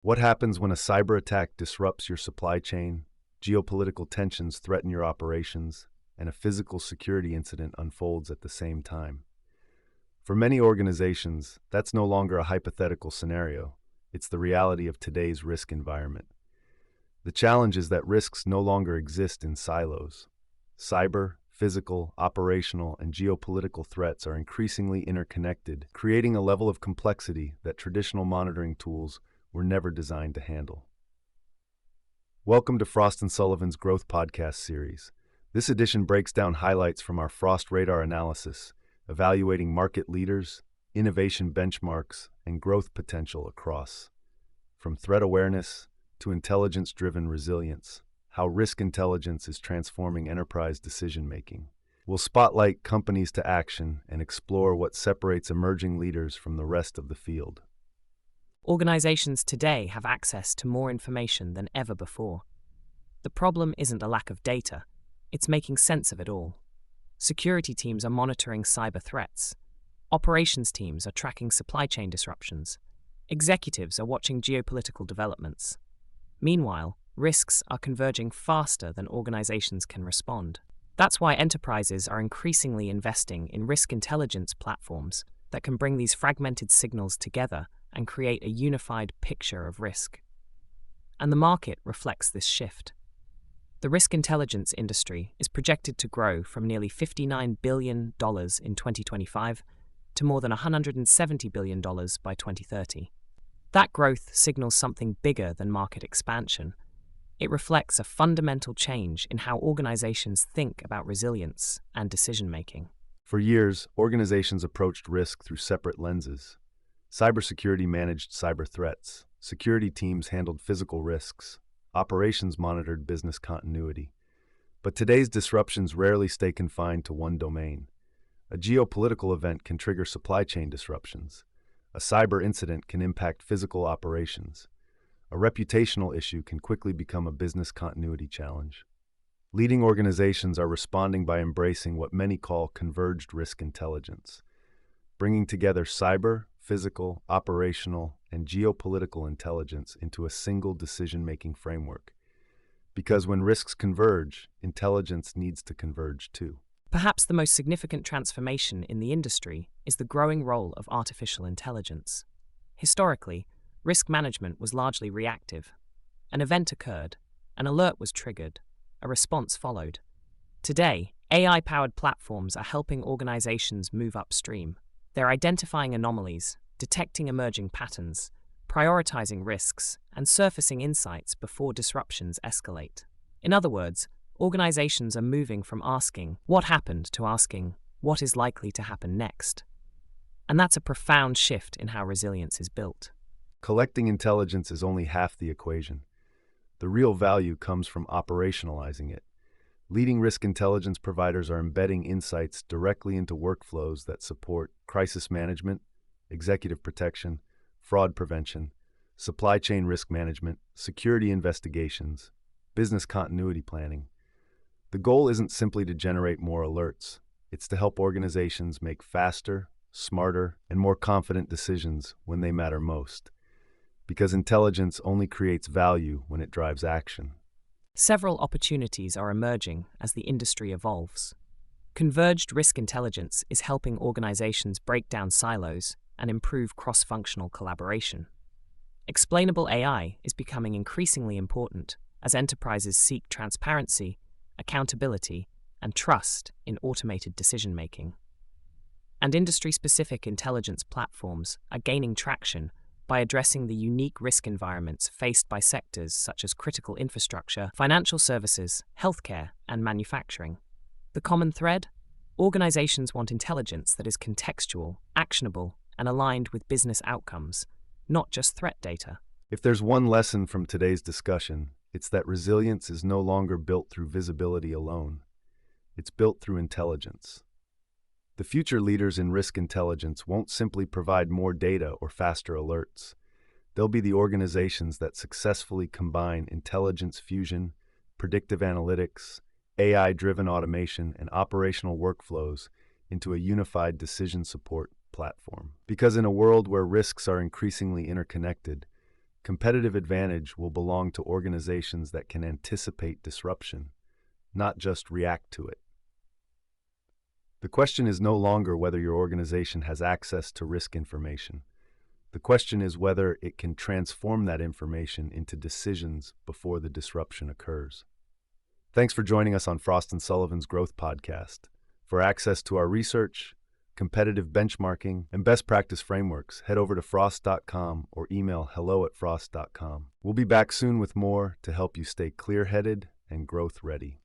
What happens when a cyber attack disrupts your supply chain, geopolitical tensions threaten your operations, and a physical security incident unfolds at the same time? For many organizations, that's no longer a hypothetical scenario. It's the reality of today's risk environment. The challenge is that risks no longer exist in silos. Cyber, physical, operational, and geopolitical threats are increasingly interconnected, creating a level of complexity that traditional monitoring tools were never designed to handle. Welcome to Frost & Sullivan's Growth Podcast series. This edition breaks down highlights from our Frost Radar analysis, evaluating market leaders, innovation benchmarks, and growth potential across, from threat awareness to intelligence-driven resilience, how risk intelligence is transforming enterprise decision-making. We'll spotlight companies to action and explore what separates emerging leaders from the rest of the field. Organizations today have access to more information than ever before. The problem isn't a lack of data, it's making sense of it all. Security teams are monitoring cyber threats. Operations teams are tracking supply chain disruptions. Executives are watching geopolitical developments. Meanwhile, risks are converging faster than organizations can respond. That's why enterprises are increasingly investing in risk intelligence platforms that can bring these fragmented signals together and create a unified picture of risk. And the market reflects this shift. The risk intelligence industry is projected to grow from nearly $59 billion in 2025 to more than $170 billion by 2030. That growth signals something bigger than market expansion. It reflects a fundamental change in how organizations think about resilience and decision-making. For years, organizations approached risk through separate lenses. Cybersecurity managed cyber threats. Security teams handled physical risks. Operations monitored business continuity. But today's disruptions rarely stay confined to one domain. A geopolitical event can trigger supply chain disruptions. A cyber incident can impact physical operations. A reputational issue can quickly become a business continuity challenge. Leading organizations are responding by embracing what many call converged risk intelligence, bringing together cyber, physical, operational, and geopolitical intelligence into a single decision-making framework. Because when risks converge, intelligence needs to converge too. Perhaps the most significant transformation in the industry is the growing role of artificial intelligence. Historically, risk management was largely reactive. An event occurred, an alert was triggered, a response followed. Today, AI-powered platforms are helping organizations move upstream. They're identifying anomalies, detecting emerging patterns, prioritizing risks, and surfacing insights before disruptions escalate. In other words, organizations are moving from asking, "What happened?" to asking, "What is likely to happen next?" And that's a profound shift in how resilience is built. Collecting intelligence is only half the equation. The real value comes from operationalizing it. Leading risk intelligence providers are embedding insights directly into workflows that support crisis management, executive protection, fraud prevention, supply chain risk management, security investigations, business continuity planning. The goal isn't simply to generate more alerts. It's to help organizations make faster, smarter, and more confident decisions when they matter most. Because intelligence only creates value when it drives action. Several opportunities are emerging as the industry evolves. Converged risk intelligence is helping organizations break down silos and improve cross-functional collaboration. Explainable AI is becoming increasingly important as enterprises seek transparency, accountability, and trust in automated decision-making. And industry-specific intelligence platforms are gaining traction by addressing the unique risk environments faced by sectors such as critical infrastructure, financial services, healthcare, and manufacturing. The common thread? Organizations want intelligence that is contextual, actionable, and aligned with business outcomes, not just threat data. If there's one lesson from today's discussion, it's that resilience is no longer built through visibility alone. It's built through intelligence. The future leaders in risk intelligence won't simply provide more data or faster alerts. They'll be the organizations that successfully combine intelligence fusion, predictive analytics, AI-driven automation, and operational workflows into a unified decision support platform. Because in a world where risks are increasingly interconnected, Competitive advantage will belong to organizations that can anticipate disruption, not just react to it. The question is no longer whether your organization has access to risk information. The question is whether it can transform that information into decisions before the disruption occurs. Thanks for joining us on Frost & Sullivan's Growth Podcast. For access to our research, competitive benchmarking, and best practice frameworks, head over to frost.com or email hello@frost.com. We'll be back soon with more to help you stay clear-headed and growth-ready.